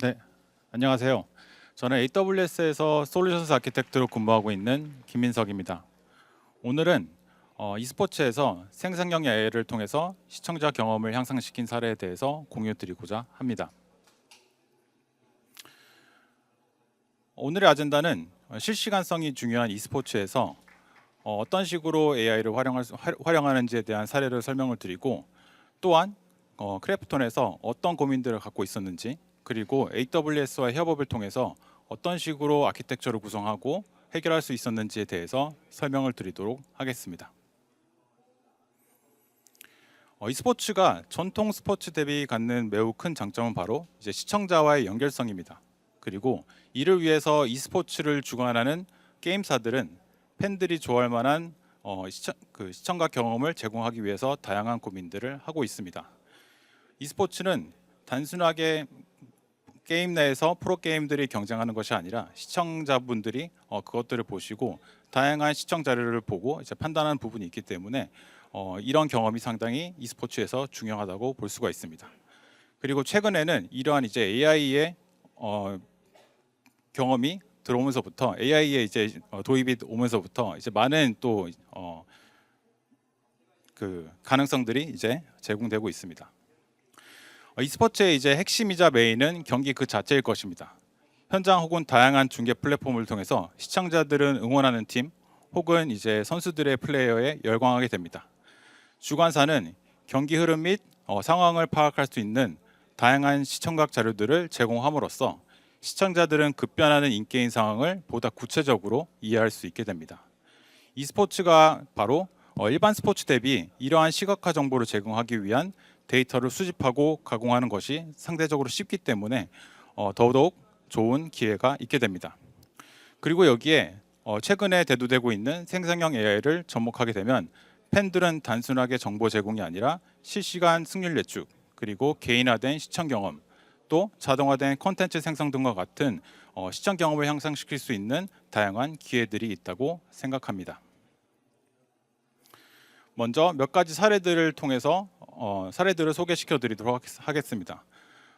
네, 안녕하세요. 저는 AWS에서 솔루션스 아키텍트로 근무하고 있는 김민석입니다. 오늘은 e스포츠에서 생성형 AI를 통해서 시청자 경험을 향상시킨 사례에 대해서 공유드리고자 합니다. 오늘의 아젠다는 실시간성이 중요한 e스포츠에서 어떤 식으로 AI를 활용하는지에 대한 사례를 설명을 드리고, 또한 크래프톤에서 어떤 고민들을 갖고 있었는지, 그리고 AWS와의 협업을 통해서 어떤 식으로 아키텍처를 구성하고 해결할 수 있었는지에 대해서 설명을 드리도록 하겠습니다. e스포츠가 전통 스포츠 대비 갖는 매우 큰 장점은 바로 이제 시청자와의 연결성입니다. 그리고 이를 위해서 e스포츠를 주관하는 게임사들은 팬들이 좋아할 만한 시청각 경험을 제공하기 위해서 다양한 고민들을 하고 있습니다. e스포츠는 단순하게 게임 내에서 프로게임들이 경쟁하는 것이 아니라 시청자분들이 그것들을 보시고 다양한 시청 자료를 보고 이제 판단하는 부분이 있기 때문에 이런 경험이 상당히 e스포츠에서 중요하다고 볼 수가 있습니다. 그리고 최근에는 이러한 이제 AI의 경험이 들어오면서부터 AI의 이제 도입이 오면서부터 이제 많은 또 그 가능성들이 이제 제공되고 있습니다. e스포츠의 이제 핵심이자 메인은 경기 그 자체일 것입니다. 현장 혹은 다양한 중계 플랫폼을 통해서 시청자들은 응원하는 팀 혹은 이제 선수들의 플레이어에 열광하게 됩니다. 주관사는 경기 흐름 및 상황을 파악할 수 있는 다양한 시청각 자료들을 제공함으로써 시청자들은 급변하는 인게임 상황을 보다 구체적으로 이해할 수 있게 됩니다. e스포츠가 바로 일반 스포츠 대비 이러한 시각화 정보를 제공하기 위한 데이터를 수집하고 가공하는 것이 상대적으로 쉽기 때문에 더더욱 좋은 기회가 있게 됩니다. 그리고 여기에 최근에 대두되고 있는 생성형 AI를 접목하게 되면 팬들은 단순하게 정보 제공이 아니라 실시간 승률 예측, 그리고 개인화된 시청 경험, 또 자동화된 콘텐츠 생성 등과 같은 시청 경험을 향상시킬 수 있는 다양한 기회들이 있다고 생각합니다. 먼저 몇 가지 사례들을 통해서 사례들을 소개시켜 드리도록 하겠습니다.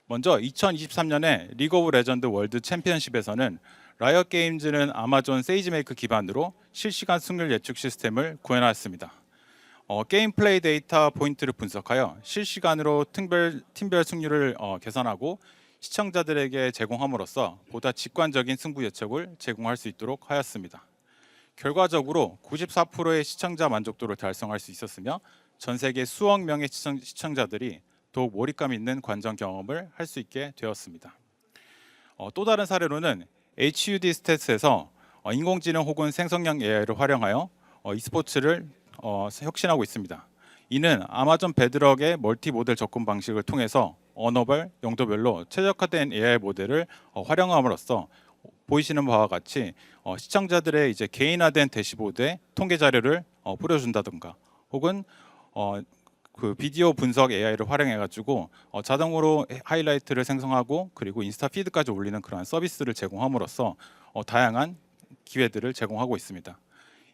먼저 2023년에 리그 오브 레전드 월드 챔피언십에서는 라이엇 게임즈는 아마존 세이지메이크 기반으로 실시간 승률 예측 시스템을 구현하였습니다. 게임 플레이 데이터 포인트를 분석하여 실시간으로 팀별 승률을 계산하고 시청자들에게 제공함으로써 보다 직관적인 승부 예측을 제공할 수 있도록 하였습니다. 결과적으로 94%의 시청자 만족도를 달성할 수 있었으며 전 세계 수억 명의 시청자들이 더욱 몰입감 있는 관전 경험을 할 수 있게 되었습니다. 또 다른 사례로는 HUD 스탯에서 인공지능 혹은 생성형 AI를 활용하여 e스포츠를 혁신하고 있습니다. 이는 아마존 베드럭의 멀티 모델 접근 방식을 통해서 언어별, 용도별로 최적화된 AI 모델을 활용함으로써 보이시는 바와 같이 시청자들의 이제 개인화된 대시보드에 통계 자료를 뿌려준다든가, 혹은 그 비디오 분석 AI를 활용해가지고 자동으로 하이라이트를 생성하고 그리고 인스타 피드까지 올리는 그러한 서비스를 제공함으로써 다양한 기회들을 제공하고 있습니다.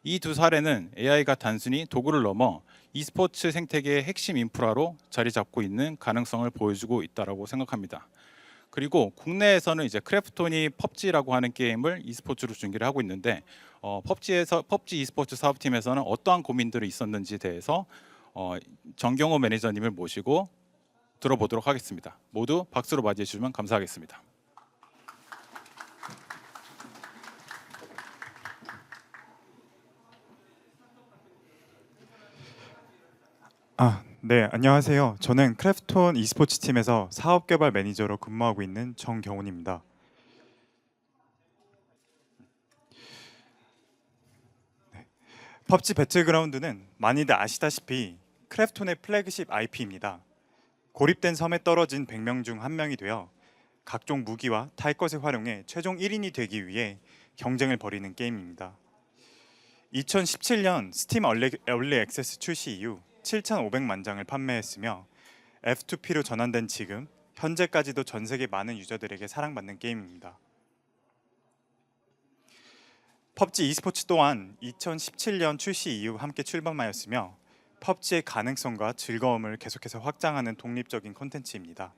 이 두 사례는 AI가 단순히 도구를 넘어 e스포츠 생태계의 핵심 인프라로 자리 잡고 있는 가능성을 보여주고 있다고 생각합니다. 그리고 국내에서는 이제 크래프톤이 펍지라고 하는 게임을 e스포츠로 중계를 하고 있는데 펍지 e스포츠 사업팀에서는 어떠한 고민들이 있었는지에 대해서 정경호 매니저님을 모시고 들어보도록 하겠습니다. 모두 박수로 맞이해 주시면 감사하겠습니다. 네, 안녕하세요. 저는 크래프톤 e스포츠 팀에서 사업 개발 매니저로 근무하고 있는 정경훈입니다. 펍지 배틀그라운드는 많이들 아시다시피 크래프톤의 플래그십 IP입니다. 고립된 섬에 떨어진 100명 중 1명이 되어 각종 무기와 탈 것을 활용해 최종 1인이 되기 위해 경쟁을 벌이는 게임입니다. 2017년 스팀 얼리 액세스 출시 이후 7,500만 장을 판매했으며 F2P로 전환된 지금 현재까지도 전 세계 많은 유저들에게 사랑받는 게임입니다. 펍지 e스포츠 또한 2017년 출시 이후 함께 출범하였으며 펍지의 가능성과 즐거움을 계속해서 확장하는 독립적인 콘텐츠입니다.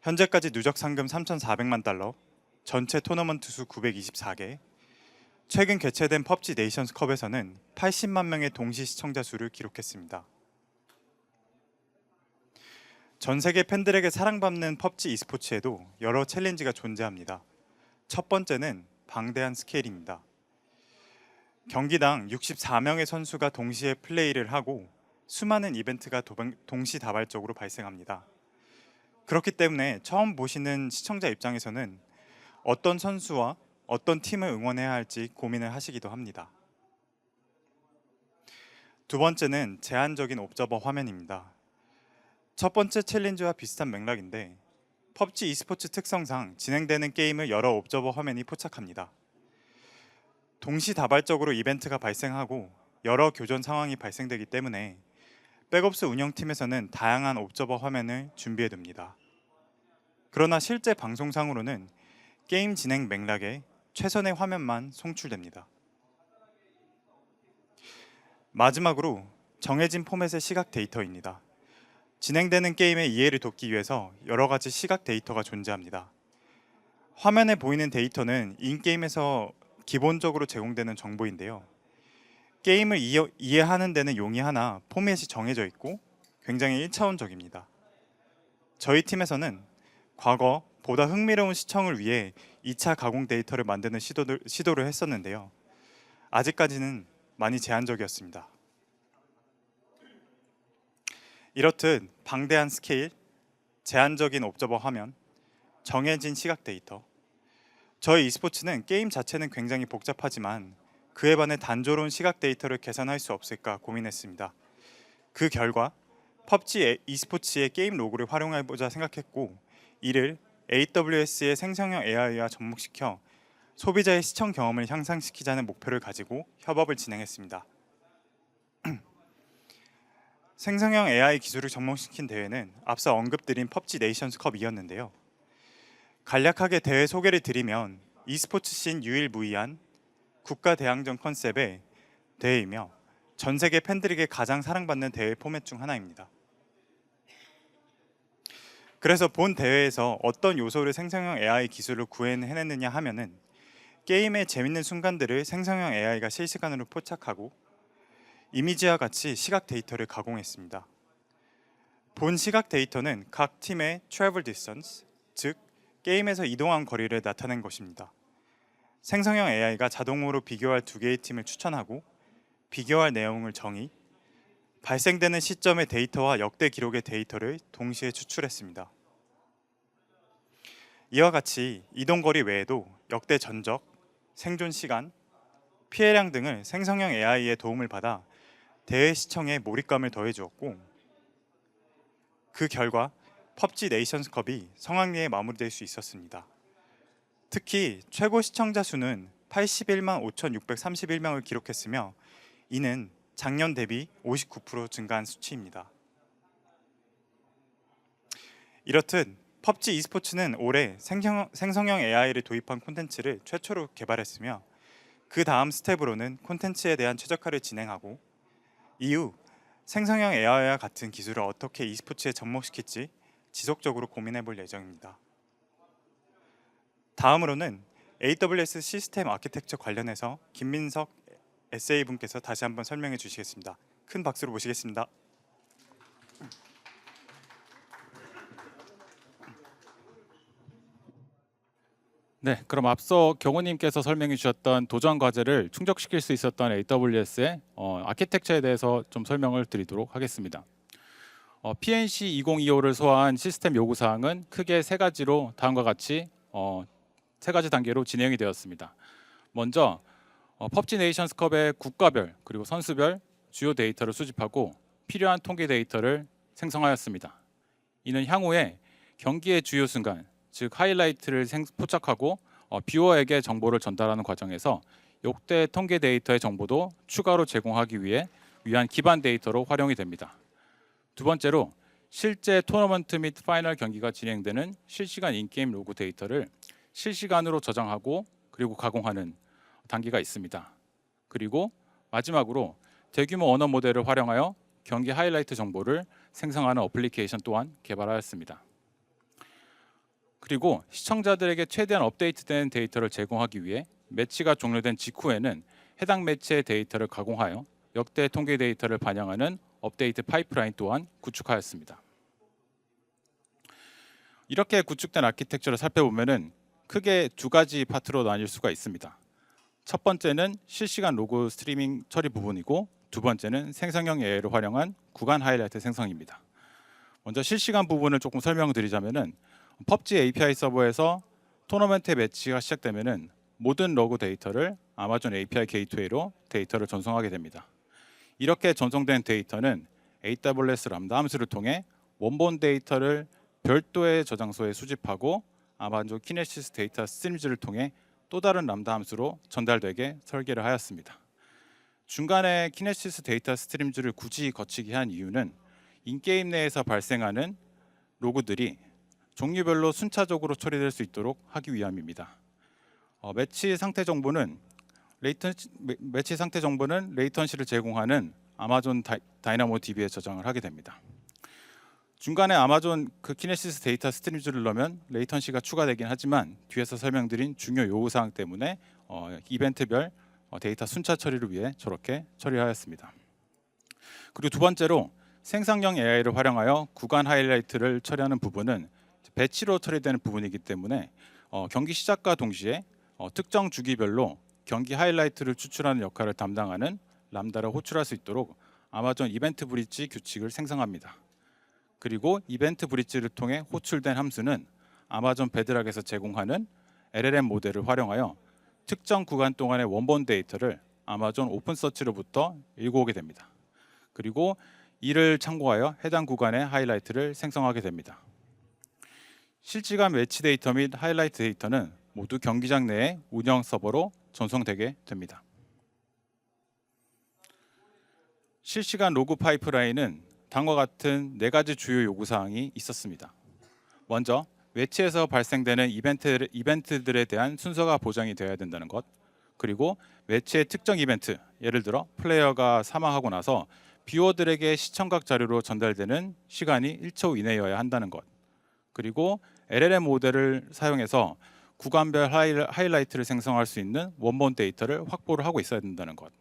현재까지 누적 상금 3,400만 달러, 전체 토너먼트 수 924개, 최근 개최된 펍지 네이션스컵에서는 80만 명의 동시 시청자 수를 기록했습니다. 전 세계 팬들에게 사랑받는 펍지 e스포츠에도 여러 챌린지가 존재합니다. 첫 번째는 방대한 스케일입니다. 경기당 64명의 선수가 동시에 플레이를 하고 수많은 이벤트가 동시다발적으로 발생합니다. 그렇기 때문에 처음 보시는 시청자 입장에서는 어떤 선수와 어떤 팀을 응원해야 할지 고민을 하시기도 합니다. 두 번째는 제한적인 옵저버 화면입니다. 첫 번째 챌린지와 비슷한 맥락인데 펍지 e스포츠 특성상 진행되는 게임을 여러 옵저버 화면이 포착합니다. 동시다발적으로 이벤트가 발생하고 여러 교전 상황이 발생되기 때문에 백옵스 운영팀에서는 다양한 옵저버 화면을 준비해둡니다. 그러나 실제 방송상으로는 게임 진행 맥락에 최선의 화면만 송출됩니다. 마지막으로 정해진 포맷의 시각 데이터입니다. 진행되는 게임의 이해를 돕기 위해서 여러 가지 시각 데이터가 존재합니다. 화면에 보이는 데이터는 인게임에서 기본적으로 제공되는 정보인데요. 게임을 이해하는 데는 용이하나 포맷이 정해져 있고 굉장히 1차원적입니다. 저희 팀에서는 과거 보다 흥미로운 시청을 위해 2차 가공 데이터를 만드는 시도를 했었는데요. 아직까지는 많이 제한적이었습니다. 이렇듯 방대한 스케일, 제한적인 옵저버 화면, 정해진 시각 데이터. 저희 e스포츠는 게임 자체는 굉장히 복잡하지만 그에 반해 단조로운 시각 데이터를 계산할 수 없을까 고민했습니다. 그 결과 펍지 e스포츠의 게임 로그를 활용해보자 생각했고 이를 AWS의 생성형 AI와 접목시켜 소비자의 시청 경험을 향상시키자는 목표를 가지고 협업을 진행했습니다. 생성형 AI 기술을 접목시킨 대회는 앞서 언급드린 펍지 네이션스컵이었는데요. 간략하게 대회 소개를 드리면 e스포츠 씬 유일무이한 국가 대항전 컨셉의 대회이며 전 세계 팬들에게 가장 사랑받는 대회 포맷 중 하나입니다. 그래서 본 대회에서 어떤 요소를 생성형 AI 기술로 구현해냈느냐 하면은 게임의 재밌는 순간들을 생성형 AI가 실시간으로 포착하고 이미지와 같이 시각 데이터를 가공했습니다. 본 시각 데이터는 각 팀의 travel distance, 즉 게임에서 이동한 거리를 나타낸 것입니다. 생성형 AI가 자동으로 비교할 두 개의 팀을 추천하고 비교할 내용을 정의, 발생되는 시점의 데이터와 역대 기록의 데이터를 동시에 추출했습니다. 이와 같이 이동거리 외에도 역대 전적, 생존 시간, 피해량 등을 생성형 AI의 도움을 받아 대회 시청에 몰입감을 더해주었고 그 결과 펍지 네이션스컵이 성황리에 마무리될 수 있었습니다. 특히 최고 시청자 수는 81만 5,631명을 기록했으며 이는 작년 대비 59% 증가한 수치입니다. 이렇듯 펍지 e스포츠는 올해 생성형 AI를 도입한 콘텐츠를 최초로 개발했으며 그 다음 스텝으로는 콘텐츠에 대한 최적화를 진행하고 이후 생성형 AI와 같은 기술을 어떻게 e스포츠에 접목시킬지 지속적으로 고민해 볼 예정입니다. 다음으로는 AWS 시스템 아키텍처 관련해서 김민석 SA분께서 다시 한번 설명해 주시겠습니다. 큰 박수로 모시겠습니다. 네, 그럼 앞서 경호님께서 설명해 주셨던 도전 과제를 충족시킬 수 있었던 AWS의 아키텍처에 대해서 좀 설명을 드리도록 하겠습니다. PNC 2025를 소화한 시스템 요구 사항은 크게 세 가지로 다음과 같이 세 가지 단계로 진행이 되었습니다. 먼저 펍지 네이션스컵의 국가별 그리고 선수별 주요 데이터를 수집하고 필요한 통계 데이터를 생성하였습니다. 이는 향후에 경기의 주요 순간, 즉 하이라이트를 포착하고 뷰어에게 정보를 전달하는 과정에서 역대 통계 데이터의 정보도 추가로 제공하기 위한 기반 데이터로 활용이 됩니다. 두 번째로 실제 토너먼트 및 파이널 경기가 진행되는 실시간 인게임 로그 데이터를 실시간으로 저장하고 그리고 가공하는 단계가 있습니다. 그리고 마지막으로 대규모 언어 모델을 활용하여 경기 하이라이트 정보를 생성하는 어플리케이션 또한 개발하였습니다. 그리고 시청자들에게 최대한 업데이트된 데이터를 제공하기 위해 매치가 종료된 직후에는 해당 매치의 데이터를 가공하여 역대 통계 데이터를 반영하는 업데이트 파이프라인 또한 구축하였습니다. 이렇게 구축된 아키텍처를 살펴보면은 크게 두 가지 파트로 나뉠 수가 있습니다. 첫 번째는 실시간 로그 스트리밍 처리 부분이고 두 번째는 생성형 AI를 활용한 구간 하이라이트 생성입니다. 먼저 실시간 부분을 조금 설명드리자면은 PUBG API 서버에서 토너먼트 매치가 시작되면은 모든 로그 데이터를 아마존 API 게이트웨이로 데이터를 전송하게 됩니다. 이렇게 전송된 데이터는 AWS 람다 함수를 통해 원본 데이터를 별도의 저장소에 수집하고 아마존 키네시스 데이터 스트림즈를 통해 또 다른 람다 함수로 전달되게 설계를 하였습니다. 중간에 키네시스 데이터 스트림즈를 굳이 거치게 한 이유는 인게임 내에서 발생하는 로그들이 종류별로 순차적으로 처리될 수 있도록 하기 위함입니다. 매치 상태 정보는 레이턴시를 제공하는 아마존 다이나모 DB에 저장을 하게 됩니다. 중간에 아마존 키네시스 데이터 스트림즈를 넣으면 레이턴시가 추가되긴 하지만 뒤에서 설명드린 중요 요구사항 때문에 이벤트별 데이터 순차 처리를 위해 저렇게 처리하였습니다. 그리고 두 번째로 생성형 AI를 활용하여 구간 하이라이트를 처리하는 부분은 배치로 처리되는 부분이기 때문에 경기 시작과 동시에 특정 주기별로 경기 하이라이트를 추출하는 역할을 담당하는 람다를 호출할 수 있도록 아마존 이벤트 브릿지 규칙을 생성합니다. 그리고 이벤트 브릿지를 통해 호출된 함수는 아마존 베드락에서 제공하는 LLM 모델을 활용하여 특정 구간 동안의 원본 데이터를 아마존 오픈서치로부터 읽어오게 됩니다. 그리고 이를 참고하여 해당 구간의 하이라이트를 생성하게 됩니다. 실시간 매치 데이터 및 하이라이트 데이터는 모두 경기장 내의 운영 서버로 전송되게 됩니다. 실시간 로그 파이프라인은 다음과 같은 네 가지 주요 요구사항이 있었습니다. 먼저 매치에서 발생되는 이벤트들에 대한 순서가 보장이 되어야 된다는 것, 그리고 매치의 특정 이벤트, 예를 들어 플레이어가 사망하고 나서 뷰어들에게 시청각 자료로 전달되는 시간이 1초 이내여야 한다는 것, 그리고 LLM 모델을 사용해서 구간별 하이라이트를 생성할 수 있는 원본 데이터를 확보를 하고 있어야 된다는 것,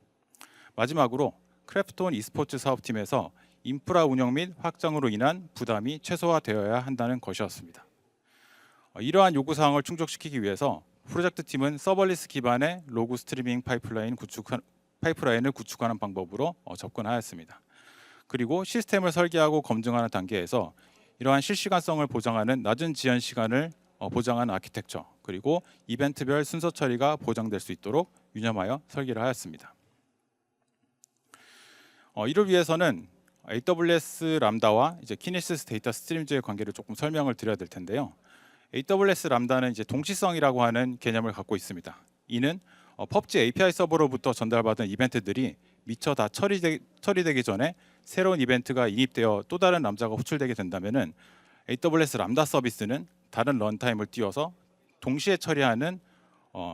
마지막으로 크래프톤 e스포츠 사업팀에서 인프라 운영 및 확장으로 인한 부담이 최소화되어야 한다는 것이었습니다. 이러한 요구사항을 충족시키기 위해서 프로젝트 팀은 서버리스 기반의 로그 스트리밍 파이프라인을 구축하는 방법으로 접근하였습니다. 그리고 시스템을 설계하고 검증하는 단계에서 이러한 실시간성을 보장하는 낮은 지연 시간을 보장하는 아키텍처, 그리고 이벤트별 순서 처리가 보장될 수 있도록 유념하여 설계를 하였습니다. 이를 위해서는 AWS 람다와 키네시스 데이터 스트림즈의 관계를 조금 설명을 드려야 될 텐데요. AWS 람다는 동시성이라고 하는 개념을 갖고 있습니다. 이는 PUBG API 서버로부터 전달받은 이벤트들이 미처 다 처리되기 전에 새로운 이벤트가 인입되어 또 다른 람다가 호출되게 된다면은 AWS 람다 서비스는 다른 런타임을 띄워서 동시에 처리하는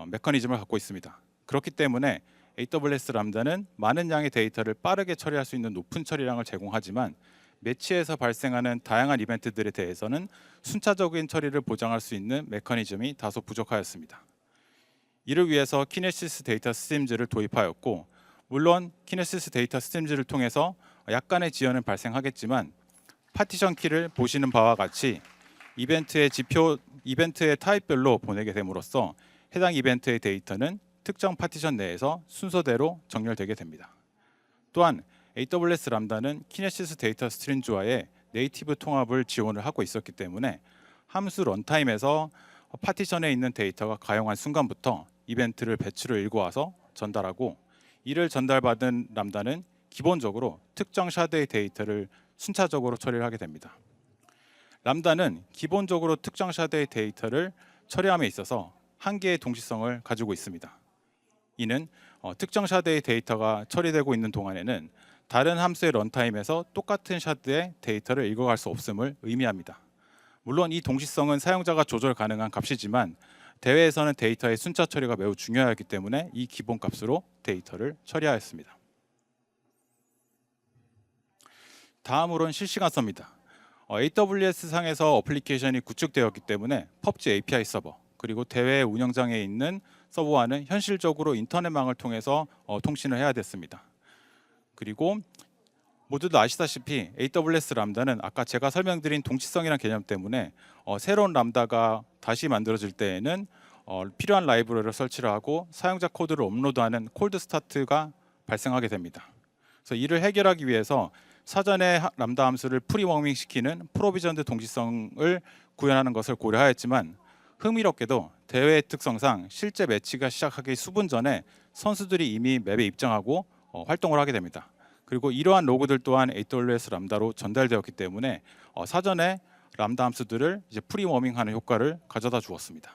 메커니즘을 갖고 있습니다. 그렇기 때문에 AWS 람다는 많은 양의 데이터를 빠르게 처리할 수 있는 높은 처리량을 제공하지만 매치에서 발생하는 다양한 이벤트들에 대해서는 순차적인 처리를 보장할 수 있는 메커니즘이 다소 부족하였습니다. 이를 위해서 키네시스 데이터 스트림즈를 도입하였고, 물론 키네시스 데이터 스트림즈를 통해서 약간의 지연은 발생하겠지만 파티션 키를 보시는 바와 같이 이벤트의 타입별로 보내게 됨으로써 해당 이벤트의 데이터는 특정 파티션 내에서 순서대로 정렬되게 됩니다. 또한 AWS 람다는 키네시스 데이터 스트림즈와의 네이티브 통합을 지원을 하고 있었기 때문에 함수 런타임에서 파티션에 있는 데이터가 가용한 순간부터 이벤트를 배치로 읽어와서 전달하고, 이를 전달받은 람다는 기본적으로 특정 샤드의 데이터를 순차적으로 처리를 하게 됩니다. 람다는 기본적으로 특정 샤드의 데이터를 처리함에 있어서 한계의 동시성을 가지고 있습니다. 이는 특정 샤드의 데이터가 처리되고 있는 동안에는 다른 함수의 런타임에서 똑같은 샤드의 데이터를 읽어갈 수 없음을 의미합니다. 물론 이 동시성은 사용자가 조절 가능한 값이지만 대회에서는 데이터의 순차 처리가 매우 중요하기 때문에 이 기본 값으로 데이터를 처리하였습니다. 다음으로는 실시간성입니다. AWS 상에서 어플리케이션이 구축되었기 때문에 PUBG API 서버 그리고 대회 운영장에 있는 서버와는 현실적으로 인터넷망을 통해서 통신을 해야 됐습니다. 그리고 모두도 아시다시피 AWS 람다는 아까 제가 설명드린 동치성이라는 개념 때문에 새로운 람다가 다시 만들어질 때에는 필요한 라이브러리를 설치를 하고 사용자 코드를 업로드하는 콜드 스타트가 발생하게 됩니다. 그래서 이를 해결하기 위해서 사전에 람다 함수를 프리워밍 시키는 프로비전드 동시성을 구현하는 것을 고려하였지만 흥미롭게도 대회의 특성상 실제 매치가 시작하기 수분 전에 선수들이 이미 맵에 입장하고 활동을 하게 됩니다. 그리고 이러한 로그들 또한 AWS 람다로 전달되었기 때문에 사전에 람다 함수들을 이제 프리워밍하는 효과를 가져다 주었습니다.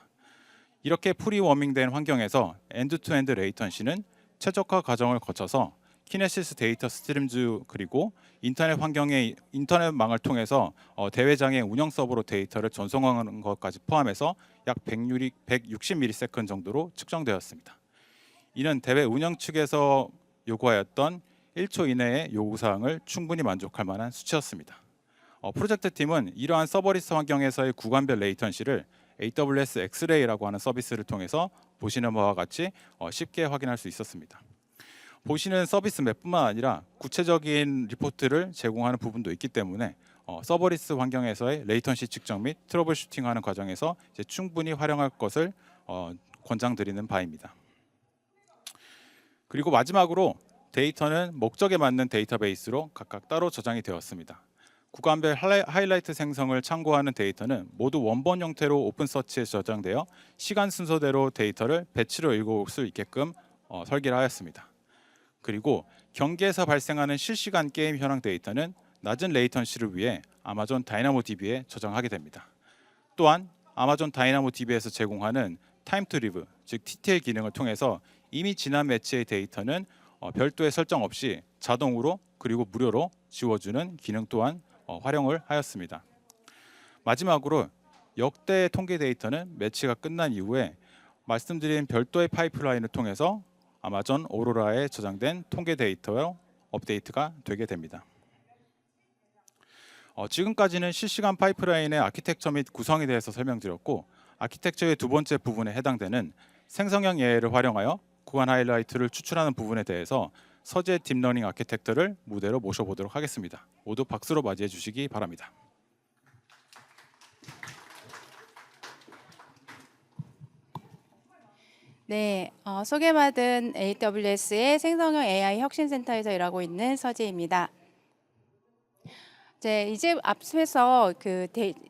이렇게 프리워밍된 환경에서 엔드-투-엔드 레이턴시는 최적화 과정을 거쳐서 키네시스 데이터 스트림즈 그리고 인터넷망을 통해서 대회장의 운영 서버로 데이터를 전송하는 것까지 포함해서 약 160ms 정도로 측정되었습니다. 이는 대회 운영 측에서 요구하였던 1초 이내의 요구사항을 충분히 만족할 만한 수치였습니다. 프로젝트 팀은 이러한 서버리스 환경에서의 구간별 레이턴시를 AWS 엑스레이라고 하는 서비스를 통해서 보시는 바와 같이 쉽게 확인할 수 있었습니다. 보시는 서비스 맵뿐만 아니라 구체적인 리포트를 제공하는 부분도 있기 때문에 서버리스 환경에서의 레이턴시 측정 및 트러블 슈팅하는 과정에서 이제 충분히 활용할 것을 권장드리는 바입니다. 그리고 마지막으로 데이터는 목적에 맞는 데이터베이스로 각각 따로 저장이 되었습니다. 구간별 하이라이트 생성을 참고하는 데이터는 모두 원본 형태로 오픈서치에 저장되어 시간 순서대로 데이터를 배치로 읽어올 수 있게끔 설계를 하였습니다. 그리고 경기에서 발생하는 실시간 게임 현황 데이터는 낮은 레이턴시를 위해 아마존 다이나모DB에 저장하게 됩니다. 또한 아마존 다이나모DB에서 제공하는 타임 투 리브, 즉 TTL 기능을 통해서 이미 지난 매치의 데이터는 별도의 설정 없이 자동으로 그리고 무료로 지워주는 기능 또한 활용을 하였습니다. 마지막으로 역대 통계 데이터는 매치가 끝난 이후에 말씀드린 별도의 파이프라인을 통해서 아마존 오로라에 저장된 통계 데이터로 업데이트가 되게 됩니다. 지금까지는 실시간 파이프라인의 아키텍처 및 구성에 대해서 설명드렸고, 아키텍처의 두 번째 부분에 해당되는 생성형 AI를 활용하여 구간 하이라이트를 추출하는 부분에 대해서 서재 딥러닝 아키텍처를 무대로 모셔보도록 하겠습니다. 모두 박수로 맞이해 주시기 바랍니다. 네, 소개받은 AWS의 생성형 AI 혁신센터에서 일하고 있는 서지입니다. 이제 앞서서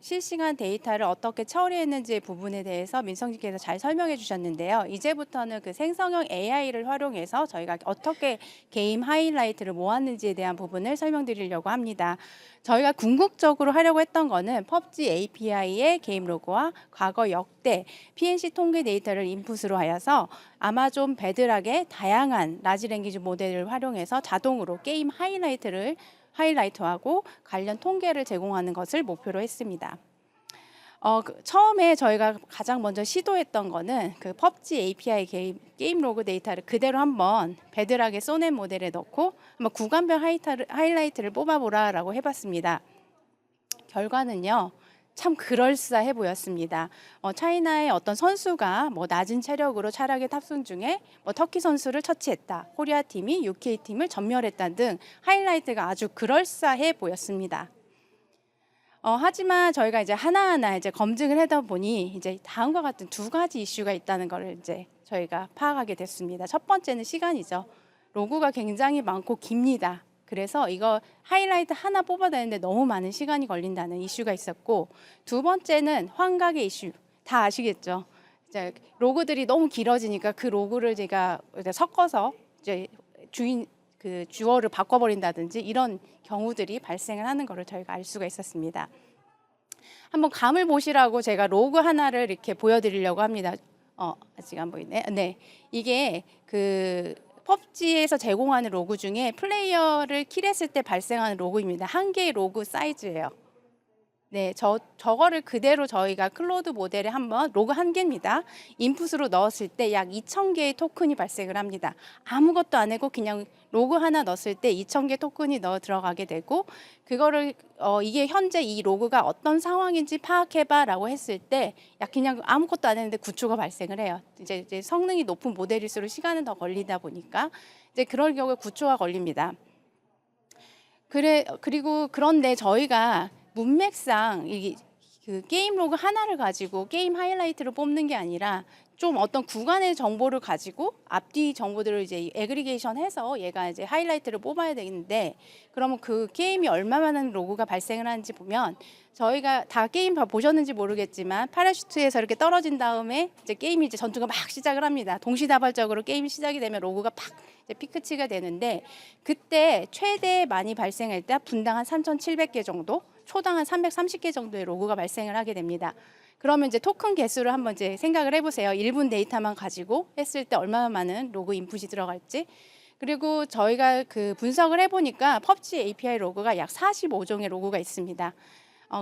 실시간 데이터를 어떻게 처리했는지 부분에 대해서 민성님께서 잘 설명해 주셨는데요. 이제부터는 그 생성형 AI를 활용해서 저희가 어떻게 게임 하이라이트를 모았는지에 대한 부분을 설명드리려고 합니다. 저희가 궁극적으로 하려고 했던 거는 PUBG API의 게임 로그와 과거 역대 PNC 통계 데이터를 인풋으로 하여서 아마존 베드락의 다양한 라지 랭귀지 모델을 활용해서 자동으로 게임 하이라이트하고 관련 통계를 제공하는 것을 목표로 했습니다. 처음에 저희가 가장 먼저 시도했던 거는 그 PUBG API 게임 로그 데이터를 그대로 한번 베드락의 소넷 모델에 넣고 한번 구간별 하이라이트를 뽑아보라라고 해봤습니다. 결과는요, 참 그럴싸해 보였습니다. 차이나의 어떤 선수가 낮은 체력으로 차량에 탑승 중에 터키 선수를 처치했다, 코리아 팀이 UK 팀을 전멸했다 등 하이라이트가 아주 그럴싸해 보였습니다. 하지만 저희가 이제 하나하나 이제 검증을 하다 보니 이제 다음과 같은 두 가지 이슈가 있다는 것을 이제 저희가 파악하게 됐습니다. 첫 번째는 시간이죠. 로그가 굉장히 많고 깁니다. 그래서 이거 하이라이트 하나 뽑아내는데 너무 많은 시간이 걸린다는 이슈가 있었고, 두 번째는 환각의 이슈. 다 아시겠죠? 이제 로그들이 너무 길어지니까 그 로그를 제가 섞어서 이제 주어를 바꿔버린다든지 이런 경우들이 발생을 하는 것을 저희가 알 수가 있었습니다. 한번 감을 보시라고 제가 로그 하나를 이렇게 보여드리려고 합니다. 아직 안 보이네. 네, 이게 PUBG에서 제공하는 로그 중에 플레이어를 킬했을 때 발생하는 로그입니다. 한 개의 로그 사이즈예요. 네, 저거를 그대로 저희가 클로드 모델에 한번 로그 한 개입니다. 인풋으로 넣었을 때 약 2,000개의 토큰이 발생을 합니다. 아무것도 안 하고 그냥 로그 하나 넣었을 때 2,000개 토큰이 넣어 들어가게 되고 그거를 이게 현재 이 로그가 어떤 상황인지 파악해봐라고 했을 때 약 그냥 아무것도 안 했는데 구초가 발생을 해요. 이제 성능이 높은 모델일수록 시간은 더 걸리다 보니까 이제 그럴 경우에 구초가 걸립니다. 그리고 그런데 저희가 문맥상 그 게임 로그 하나를 가지고 게임 하이라이트를 뽑는 게 아니라 좀 어떤 구간의 정보를 가지고 앞뒤 정보들을 이제 애그리게이션 해서 얘가 이제 하이라이트를 뽑아야 되는데 그러면 그 게임이 얼마만한 로그가 발생을 하는지 보면 저희가 다 게임 보셨는지 모르겠지만 파라슈트에서 이렇게 떨어진 다음에 이제 게임이 이제 전투가 막 시작을 합니다. 동시다발적으로 게임이 시작이 되면 로그가 팍 이제 피크치가 되는데 그때 최대 많이 발생할 때 분당 한 3,700개 정도, 초당 한 330개 정도의 로그가 발생을 하게 됩니다. 그러면 이제 토큰 개수를 한번 이제 생각을 해보세요. 1분 데이터만 가지고 했을 때 얼마나 많은 로그 인풋이 들어갈지. 그리고 저희가 그 분석을 해보니까 펍지 API 로그가 약 45종의 로그가 있습니다.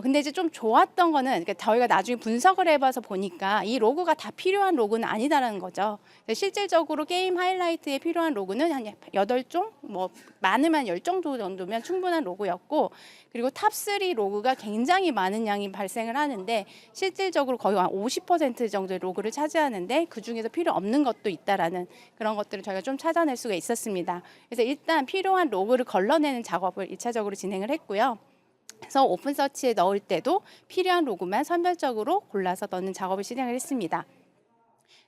근데 이제 좀 좋았던 거는 그러니까 저희가 나중에 분석을 해봐서 보니까 이 로그가 다 필요한 로그는 아니다라는 거죠. 실질적으로 게임 하이라이트에 필요한 로그는 한 8종, 뭐 많으면 10종 정도면 충분한 로그였고 그리고 탑3 로그가 굉장히 많은 양이 발생을 하는데 실질적으로 거의 한 50% 정도의 로그를 차지하는데 그중에서 필요 없는 것도 있다라는 그런 것들을 저희가 좀 찾아낼 수가 있었습니다. 그래서 일단 필요한 로그를 걸러내는 작업을 1차적으로 진행을 했고요. 그래서 오픈 서치에 넣을 때도 필요한 로그만 선별적으로 골라서 넣는 작업을 진행을 했습니다.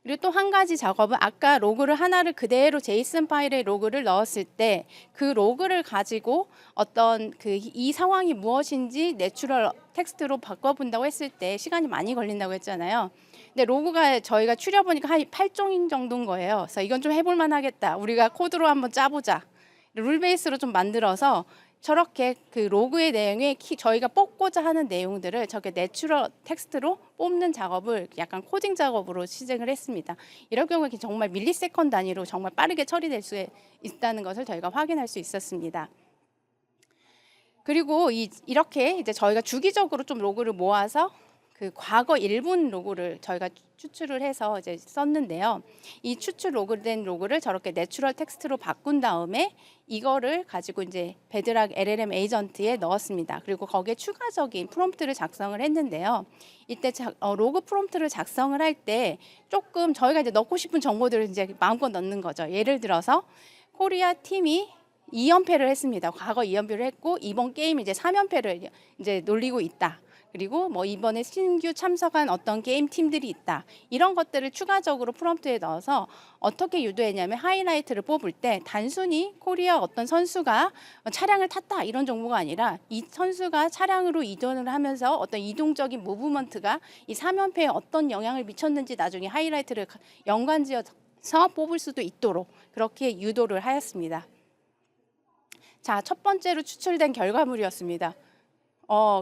그리고 또 한 가지 작업은 아까 로그를 하나를 그대로 제이슨 파일에 로그를 넣었을 때 그 로그를 가지고 어떤 이 상황이 무엇인지 내추럴 텍스트로 바꿔본다고 했을 때 시간이 많이 걸린다고 했잖아요. 근데 로그가 저희가 추려보니까 한 8종인 정도인 거예요. 그래서 이건 좀 해볼 만하겠다. 우리가 코드로 한번 짜보자. 룰 베이스로 좀 만들어서 저렇게 그 로그의 내용에 저희가 뽑고자 하는 내용들을 저게 내추럴 텍스트로 뽑는 작업을 약간 코딩 작업으로 시작을 했습니다. 이럴 경우에 정말 밀리세컨 단위로 정말 빠르게 처리될 수 있다는 것을 저희가 확인할 수 있었습니다. 그리고 이렇게 이제 저희가 주기적으로 좀 로그를 모아서 그 과거 1분 로그를 저희가 추출을 해서 이제 썼는데요. 이 추출 로그된 로그를 저렇게 내추럴 텍스트로 바꾼 다음에 이거를 가지고 이제 베드락 LLM 에이전트에 넣었습니다. 그리고 거기에 추가적인 프롬프트를 작성을 했는데요. 이때 로그 프롬프트를 작성을 할 때 조금 저희가 이제 넣고 싶은 정보들을 이제 마음껏 넣는 거죠. 예를 들어서 코리아 팀이 2연패를 했습니다. 과거 2연패를 했고 이번 게임 이제 3연패를 이제 놀리고 있다. 그리고 뭐 이번에 신규 참석한 어떤 게임 팀들이 있다. 이런 것들을 추가적으로 프롬프트에 넣어서 어떻게 유도했냐면 하이라이트를 뽑을 때 단순히 코리아 어떤 선수가 차량을 탔다 이런 정보가 아니라 이 선수가 차량으로 이동을 하면서 어떤 이동적인 무브먼트가 이 3연패에 어떤 영향을 미쳤는지 나중에 하이라이트를 연관지어서 뽑을 수도 있도록 그렇게 유도를 하였습니다. 자, 첫 번째로 추출된 결과물이었습니다.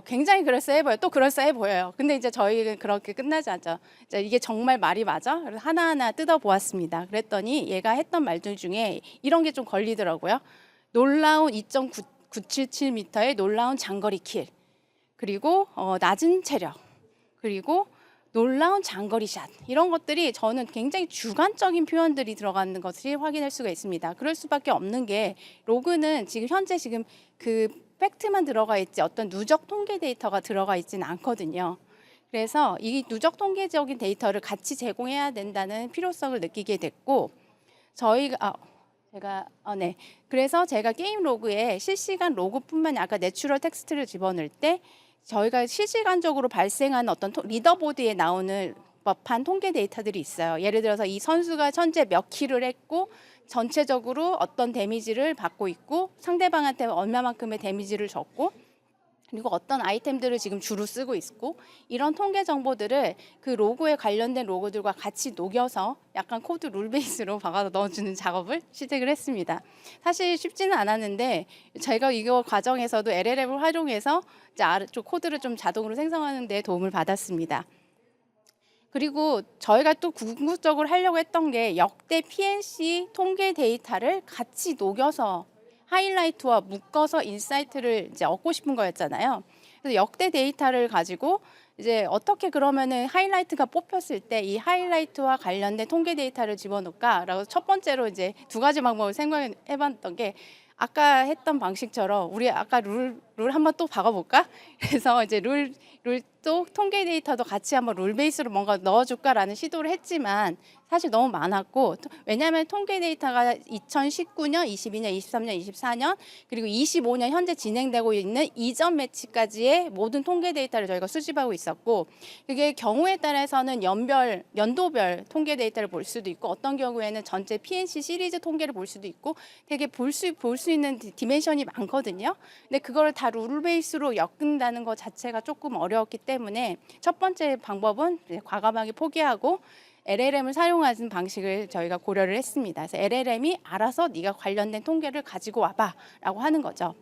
굉장히 그럴싸해 보여요. 또 그럴싸해 보여요. 근데 이제 저희는 그렇게 끝나지 않죠. 이게 정말 말이 맞아? 그래서 하나하나 뜯어보았습니다. 그랬더니 얘가 했던 말들 중에 이런 게 좀 걸리더라고요. 놀라운 2.977m의 놀라운 장거리 킬. 그리고 낮은 체력. 그리고 놀라운 장거리 샷. 이런 것들이 저는 굉장히 주관적인 표현들이 들어가는 것을 확인할 수가 있습니다. 그럴 수밖에 없는 게 로그는 현재 그 팩트만 들어가 있지 어떤 누적 통계 데이터가 들어가 있지는 않거든요. 그래서 이 누적 통계적인 데이터를 같이 제공해야 된다는 필요성을 느끼게 됐고 그래서 제가 게임 로그에 실시간 로그뿐만 아니라 내추럴 텍스트를 집어넣을 때 저희가 실시간적으로 발생한 어떤 리더보드에 나오는 법한 통계 데이터들이 있어요. 예를 들어서 이 선수가 현재 몇 킬을 했고 전체적으로 어떤 데미지를 받고 있고 상대방한테 얼마만큼의 데미지를 줬고 그리고 어떤 아이템들을 지금 주로 쓰고 있고 이런 통계 정보들을 그 로고에 관련된 로고들과 같이 녹여서 약간 코드 룰 베이스로 박아서 넣어주는 작업을 시작을 했습니다. 사실 쉽지는 않았는데 제가 이거 과정에서도 LLM을 활용해서 이제 코드를 좀 자동으로 생성하는 데 도움을 받았습니다. 그리고 저희가 또 궁극적으로 하려고 했던 게 역대 PNC 통계 데이터를 같이 녹여서 하이라이트와 묶어서 인사이트를 이제 얻고 싶은 거였잖아요. 그래서 역대 데이터를 가지고 이제 어떻게 그러면은 하이라이트가 뽑혔을 때 이 하이라이트와 관련된 통계 데이터를 집어넣을까라고 첫 번째로 이제 두 가지 방법을 생각해봤던 게 아까 했던 방식처럼 우리 아까 룰 한번 또 박아볼까? 그래서 이제 룰도 통계 데이터도 같이 한번 룰 베이스로 뭔가 넣어줄까라는 시도를 했지만 사실 너무 많았고 왜냐하면 통계 데이터가 2019년, 22년, 23년, 24년 그리고 25년 현재 진행되고 있는 이전 매치까지의 모든 통계 데이터를 저희가 수집하고 있었고 그게 경우에 따라서는 연도별 통계 데이터를 볼 수도 있고 어떤 경우에는 전체 PNC 시리즈 통계를 볼 수도 있고 되게 볼 수 있는 디멘션이 많거든요. 근데 그거를 다 룰 베이스로 엮는다는 것 자체가 조금 어려웠기 때문에 첫 번째 방법은 과감하게 포기하고 LLM을 사용하는 방식을 저희가 고려를 했습니다. 그래서 LLM이 알아서 네가 관련된 통계를 가지고 와봐라고 하는 거죠.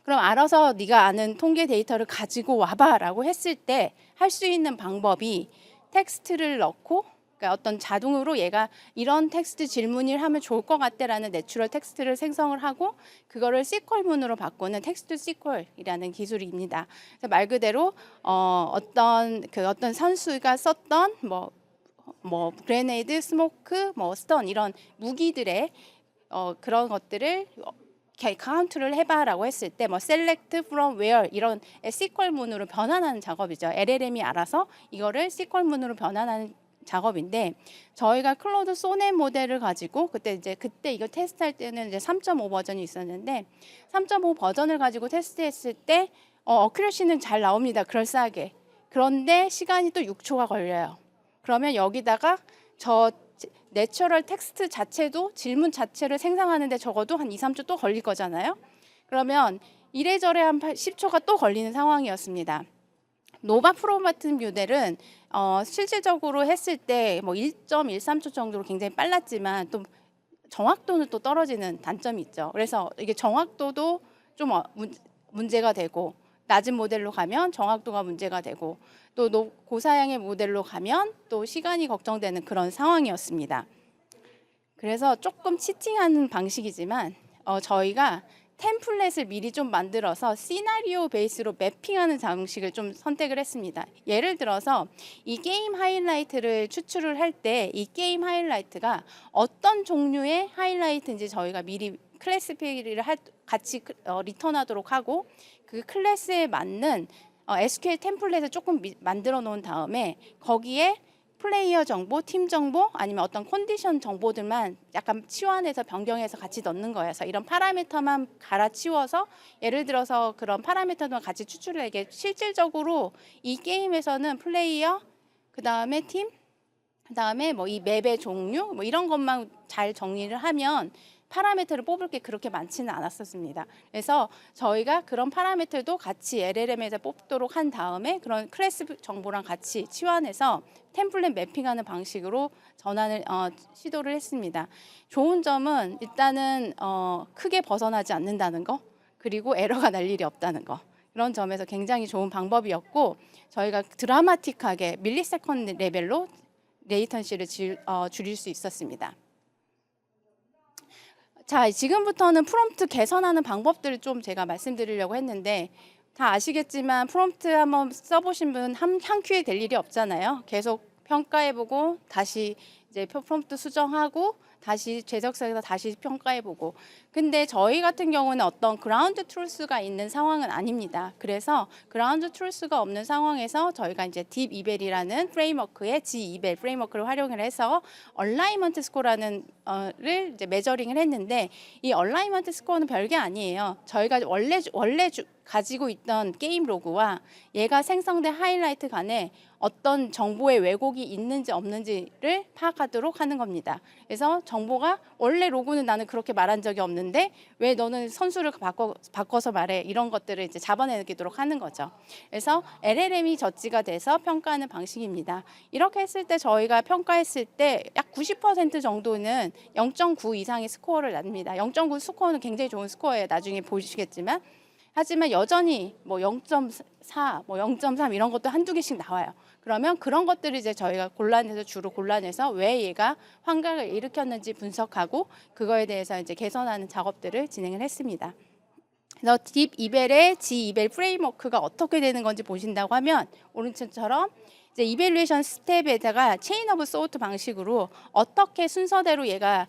그럼 알아서 네가 아는 통계 데이터를 가지고 와봐라고 했을 때 할 수 있는 방법이 텍스트를 넣고 그러니까 어떤 자동으로 얘가 이런 텍스트 질문을 하면 좋을 것 같다라는 내추럴 텍스트를 생성을 하고 그거를 SQL문으로 바꾸는 텍스트 SQL이라는 기술입니다. 그래서 말 그대로 어떤 선수가 썼던 뭐 그레네이드, 스모크, 뭐 스턴 이런 무기들의 그런 것들을 카운트를 해봐라고 했을 때 뭐 select from where 이런 SQL문으로 변환하는 작업이죠. LLM이 알아서 이거를 SQL문으로 변환하는 작업인데 저희가 클로드 소넷 모델을 가지고 그때 이거 테스트할 때는 이제 3.5 버전이 있었는데 3.5 버전을 가지고 테스트했을 때 어큐러시는 잘 나옵니다. 그럴싸하게. 그런데 시간이 또 6초가 걸려요. 그러면 여기다가 저 내추럴 텍스트 자체도 질문 자체를 생성하는데 적어도 한 2, 3초 또 걸릴 거잖아요. 그러면 이래저래 한 10초가 또 걸리는 상황이었습니다. 노바 프로 같은 모델은 실질적으로 했을 때 뭐 1.13초 정도로 굉장히 빨랐지만 또 정확도는 또 떨어지는 단점이 있죠. 그래서 이게 정확도도 좀 문제가 되고 낮은 모델로 가면 정확도가 문제가 되고 또 고사양의 모델로 가면 또 시간이 걱정되는 그런 상황이었습니다. 그래서 조금 치팅하는 방식이지만 저희가 템플릿을 미리 좀 만들어서 시나리오 베이스로 매핑하는 방식을 좀 선택을 했습니다. 예를 들어서 이 게임 하이라이트를 추출을 할 때 이 게임 하이라이트가 어떤 종류의 하이라이트인지 저희가 미리 클래시피를 같이 리턴하도록 하고 그 클래스에 맞는 SQL 템플릿을 조금 만들어 놓은 다음에 거기에 플레이어 정보, 팀 정보 아니면 어떤 컨디션 정보들만 약간 치환해서 변경해서 같이 넣는 거예요. 그래서 이런 파라미터만 갈아치워서 예를 들어서 그런 파라미터만 같이 추출을 이게 실질적으로 이 게임에서는 플레이어 그다음에 팀 그다음에 뭐 이 맵의 종류 뭐 이런 것만 잘 정리를 하면 파라미터를 뽑을 게 그렇게 많지는 않았었습니다. 그래서 저희가 그런 파라미터도 같이 LLM에서 뽑도록 한 다음에 그런 클래스 정보랑 같이 치환해서 템플릿 매핑하는 방식으로 전환을 시도를 했습니다. 좋은 점은 일단은 크게 벗어나지 않는다는 거 그리고 에러가 날 일이 없다는 거 그런 점에서 굉장히 좋은 방법이었고 저희가 드라마틱하게 밀리세컨드 레벨로 레이턴시를 줄일 수 있었습니다. 자, 지금부터는 프롬프트 개선하는 방법들을 좀 제가 말씀드리려고 했는데 다 아시겠지만 프롬프트 한번 써보신 분 한 큐에 될 일이 없잖아요. 계속 평가해보고 다시 이제 프롬프트 수정하고 다시 제작사에서 다시 평가해보고 근데 저희 같은 경우는 어떤 그라운드 트루스가 있는 상황은 아닙니다. 그래서 그라운드 트루스가 없는 상황에서 저희가 이제 딥 이벨이라는 프레임워크의 G2벨 프레임워크를 활용을 해서 얼라이먼트 스코어라는 를 이제 메저링을 했는데 이 얼라이먼트 스코어는 별게 아니에요. 저희가 원래 가지고 있던 게임 로그와 얘가 생성된 하이라이트 간에 어떤 정보의 왜곡이 있는지 없는지를 파악하도록 하는 겁니다. 그래서 정보가 원래 로그는 나는 그렇게 말한 적이 없는데 왜 너는 선수를 바꿔서 말해 이런 것들을 이제 잡아내도록 하는 거죠. 그래서 LLM이 저지가 돼서 평가하는 방식입니다. 이렇게 했을 때 저희가 평가했을 때 약 90% 정도는 0.9 이상의 스코어를 납니다. 0.9 스코어는 굉장히 좋은 스코어예요. 나중에 보시겠지만 하지만 여전히 뭐 0.4, 뭐 0.3 이런 것도 한두 개씩 나와요. 그러면 그런 것들을 이제 저희가 주로 골라내서 왜 얘가 환각을 일으켰는지 분석하고 그거에 대해서 이제 개선하는 작업들을 진행을 했습니다. 그래서 딥 이벨의 G 이벨 프레임워크가 어떻게 되는 건지 보신다고 하면 오른쪽처럼 이제 이벨루에이션 스텝에다가 체인 오브 소트 방식으로 어떻게 순서대로 얘가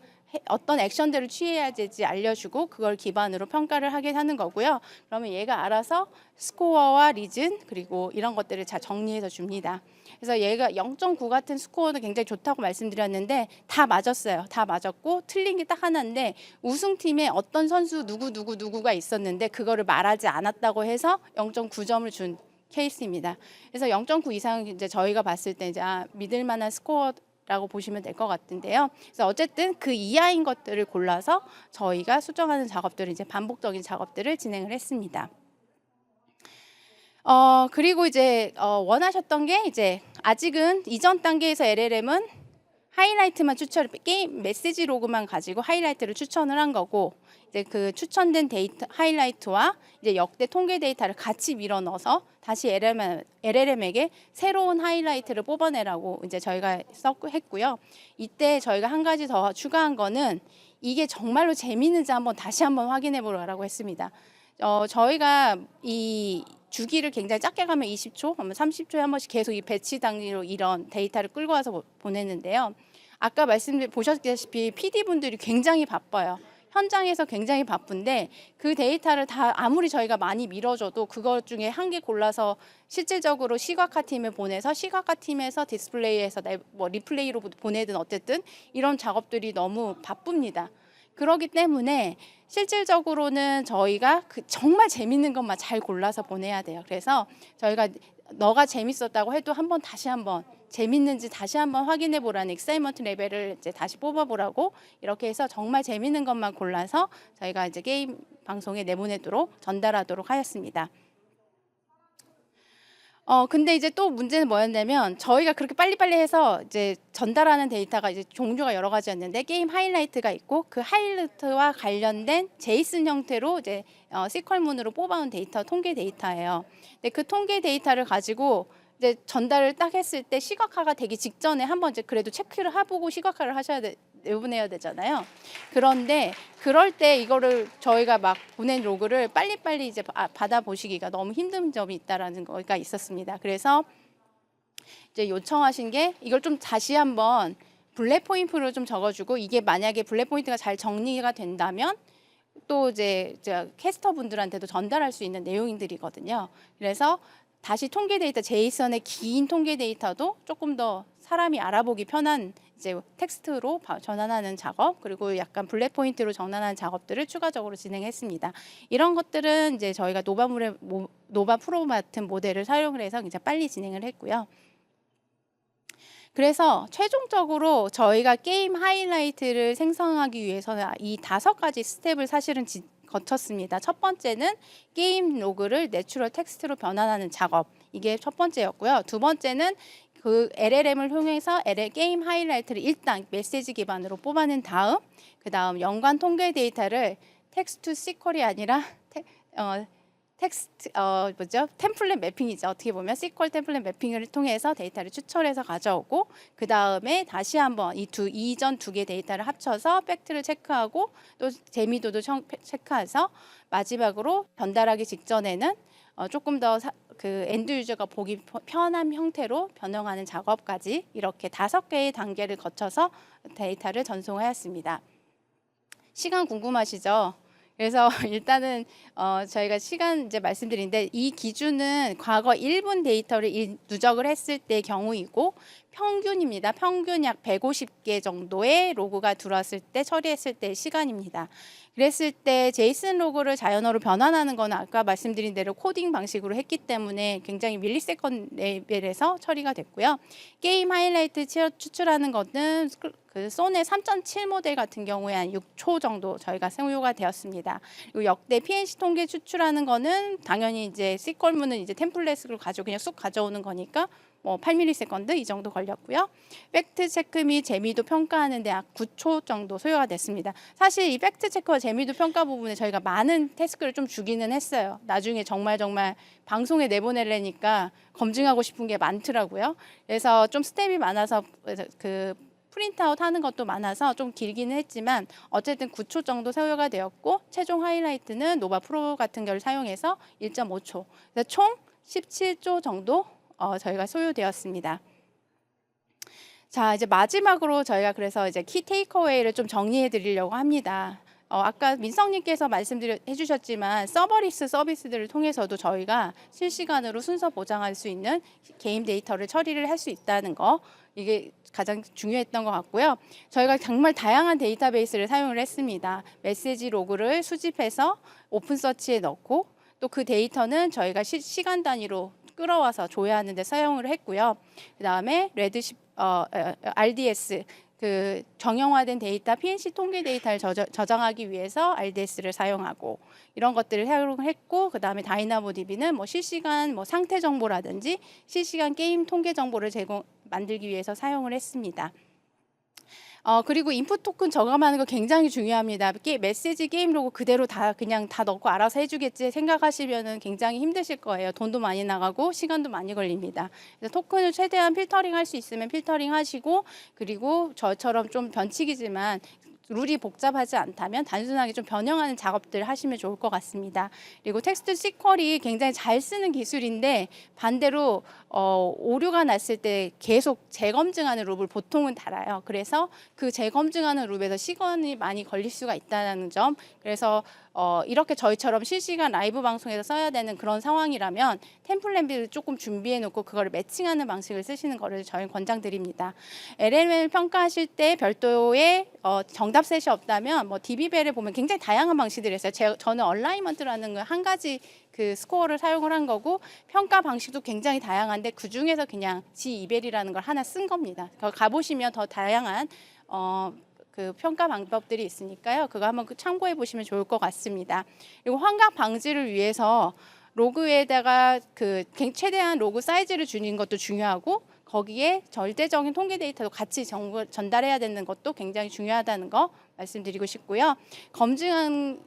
어떤 액션들을 취해야 될지 알려주고 그걸 기반으로 평가를 하게 하는 거고요. 그러면 얘가 알아서 스코어와 리즌 그리고 이런 것들을 잘 정리해서 줍니다. 그래서 얘가 0.9 같은 스코어는 굉장히 좋다고 말씀드렸는데 다 맞았어요. 다 맞았고 틀린 게 딱 하나인데 우승팀에 어떤 선수 누구가 있었는데 그거를 말하지 않았다고 해서 0.9점을 준 케이스입니다. 그래서 0.9 이상 이제 저희가 봤을 때 이제 믿을 만한 스코어라고 보시면 될 것 같은데요. 그래서 어쨌든 그 이하인 것들을 골라서 저희가 수정하는 작업들을 이제 반복적인 작업들을 진행을 했습니다. 그리고 이제 원하셨던 게 이제 아직은 이전 단계에서 LLM은 하이라이트만 게임 메시지 로그만 가지고 하이라이트를 추천을 한 거고 이제 그 추천된 데이터 하이라이트와 이제 역대 통계 데이터를 같이 밀어 넣어서 다시 LLM에게 새로운 하이라이트를 뽑아내라고 이제 저희가 했고요. 이때 저희가 한 가지 더 추가한 거는 이게 정말로 재밌는지 다시 한번 확인해 보라고 했습니다. 저희가 이 주기를 굉장히 짧게 가면 20초, 30초에 한 번씩 계속 이 배치 단위로 이런 데이터를 끌고 와서 보내는데요. 아까 보셨다시피 PD분들이 굉장히 바빠요. 현장에서 굉장히 바쁜데 그 데이터를 다 아무리 저희가 많이 밀어줘도 그것 중에 한 개 골라서 실질적으로 시각화 팀에 보내서 시각화 팀에서 디스플레이에서 뭐 리플레이로 보내든 어쨌든 이런 작업들이 너무 바쁩니다. 그렇기 때문에 실질적으로는 저희가 정말 재밌는 것만 잘 골라서 보내야 돼요. 그래서 저희가 너가 재밌었다고 해도 다시 한번 재밌는지 다시 한번 확인해 보라는 익사이먼트 레벨을 이제 다시 뽑아보라고 이렇게 해서 정말 재밌는 것만 골라서 저희가 이제 게임 방송에 내보내도록 전달하도록 하였습니다. 근데 이제 또 문제는 뭐였냐면 저희가 그렇게 빨리빨리 해서 이제 전달하는 데이터가 이제 종류가 여러 가지였는데 게임 하이라이트가 있고 그 하이라이트와 관련된 제이슨 형태로 이제 시퀄문으로 뽑아온 데이터 통계 데이터예요. 근데 그 통계 데이터를 가지고 이제 전달을 딱 했을 때 시각화가 되기 직전에 한번 이제 그래도 체크를 해보고 시각화를 내보내야 되잖아요. 그런데 그럴 때 이거를 저희가 막 보낸 로그를 빨리빨리 이제 받아보시기가 너무 힘든 점이 있다라는 거가 있었습니다. 그래서 이제 요청하신 게 이걸 좀 다시 한번 블랙 포인트로 좀 적어주고 이게 만약에 블랙 포인트가 잘 정리가 된다면 또 이제 캐스터 분들한테도 전달할 수 있는 내용들이거든요. 그래서 다시 통계 데이터 제이슨의 긴 통계 데이터도 조금 더 사람이 알아보기 편한 이제 텍스트로 전환하는 작업 그리고 약간 블랙 포인트로 전환하는 작업들을 추가적으로 진행했습니다. 이런 것들은 이제 저희가 노바 프로 같은 모델을 사용을 해서 굉장히 빨리 진행을 했고요. 그래서 최종적으로 저희가 게임 하이라이트를 생성하기 위해서는 이 5가지 스텝을 사실은 거쳤습니다. 첫 번째는 게임 로그를 내추럴 텍스트로 변환하는 작업. 이게 첫 번째였고요. 두 번째는 그 LLM을 통해서 게임 하이라이트를 일단 메시지 기반으로 뽑아낸 다음 그다음 연관 통계 데이터를 텍스트 시퀄이 아니라 템플릿 매핑이죠. 어떻게 보면 시퀄 템플릿 매핑을 통해서 데이터를 추출해서 가져오고 그 다음에 다시 한번 이전 2개 데이터를 합쳐서 팩트를 체크하고 또 재미도도 체크해서 마지막으로 전달하기 직전에는 조금 더 그 엔드 유저가 보기 편한 형태로 변형하는 작업까지 이렇게 5개의 단계를 거쳐서 데이터를 전송하였습니다. 시간 궁금하시죠? 그래서 일단은 저희가 시간 이제 말씀드리는데 이 기준은 과거 1분 데이터를 누적을 했을 때 경우이고 평균입니다. 평균 약 150개 정도의 로그가 들어왔을 때 처리했을 때 시간입니다. 그랬을 때 제이슨 로그를 자연어로 변환하는 거는 아까 말씀드린 대로 코딩 방식으로 했기 때문에 굉장히 밀리세컨드 레벨에서 처리가 됐고요. 게임 하이라이트 추출하는 것은 그 소넷 3.7 모델 같은 경우에 한 6초 정도 저희가 사용가 되었습니다. 그리고 역대 PNC 통계 추출하는 거는 당연히 이제 시퀄문은 이제 템플릿을 가지고 그냥 쑥 가져오는 거니까 뭐 8ms 이 정도 걸렸고요. 팩트 체크 및 재미도 평가하는데 약 9초 정도 소요가 됐습니다. 사실 이 팩트 체크와 재미도 평가 부분에 저희가 많은 태스크를 좀 주기는 했어요. 나중에 정말 방송에 내보내려니까 검증하고 싶은 게 많더라고요. 그래서 좀 스텝이 많아서 그 프린트아웃 하는 것도 많아서 좀 길기는 했지만 어쨌든 9초 정도 소요가 되었고 최종 하이라이트는 노바 프로 같은 걸 사용해서 1.5초. 그래서 총 17조 정도 저희가 소요되었습니다. 자, 이제 마지막으로 저희가 그래서 이제 키 테이크어웨이를 좀 정리해 드리려고 합니다. 아까 민성님께서 말씀해 주셨지만 서버리스 서비스들을 통해서도 저희가 실시간으로 순서 보장할 수 있는 게임 데이터를 처리를 할 수 있다는 거, 이게 가장 중요했던 것 같고요. 저희가 정말 다양한 데이터베이스를 사용을 했습니다. 메시지 로그를 수집해서 오픈 서치에 넣고 또 그 데이터는 저희가 시간 단위로 끌어와서 조회하는 데 사용을 했고요. 그다음에 RDS 그 정형화된 데이터, PNC 통계 데이터를 저장하기 위해서 RDS를 사용하고 이런 것들을 사용을 했고, 그 다음에 다이나모DB는 뭐 실시간 뭐 상태 정보라든지 실시간 게임 통계 정보를 만들기 위해서 사용을 했습니다. 그리고 인풋 토큰 저감하는 거 굉장히 중요합니다. 메시지 게임 로고 그대로 그냥 다 넣고 알아서 해주겠지 생각하시면은 굉장히 힘드실 거예요. 돈도 많이 나가고 시간도 많이 걸립니다. 그래서 토큰을 최대한 필터링 할 수 있으면 필터링 하시고, 그리고 저처럼 좀 변칙이지만 룰이 복잡하지 않다면 단순하게 좀 변형하는 작업들을 하시면 좋을 것 같습니다. 그리고 텍스트 시퀄이 굉장히 잘 쓰는 기술인데 반대로 오류가 났을 때 계속 재검증하는 룹을 보통은 달아요. 그래서 그 재검증하는 룹에서 시간이 많이 걸릴 수가 있다는 점, 그래서 이렇게 저희처럼 실시간 라이브 방송에서 써야 되는 그런 상황이라면 템플릿을 조금 준비해 놓고 그거를 매칭하는 방식을 쓰시는 거를 저희 권장드립니다. LLM을 평가하실 때 별도의 정답셋이 없다면 뭐 DB벨을 보면 굉장히 다양한 방식들이 있어요. 저는 얼라이먼트라는 걸 한 가지 그 스코어를 사용을 한 거고, 평가 방식도 굉장히 다양한데 그 중에서 그냥 G2벨이라는 걸 하나 쓴 겁니다. 가보시면 더 다양한 그 평가 방법들이 있으니까요. 그거 한번 참고해 보시면 좋을 것 같습니다. 그리고 환각 방지를 위해서 로그에다가 그 최대한 로그 사이즈를 줄이는 것도 중요하고, 거기에 절대적인 통계 데이터도 같이 전달해야 되는 것도 굉장히 중요하다는 거 말씀드리고 싶고요. 검증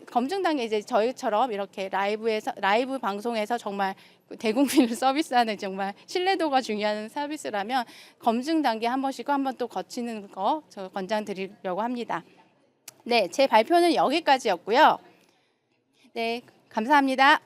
단계, 이제 저희처럼 이렇게 라이브 방송에서 정말 대국민을 서비스하는 정말 신뢰도가 중요한 서비스라면 검증 단계 한 번씩 한 번 또 거치는 거 저 권장드리려고 합니다. 네, 제 발표는 여기까지였고요. 네, 감사합니다.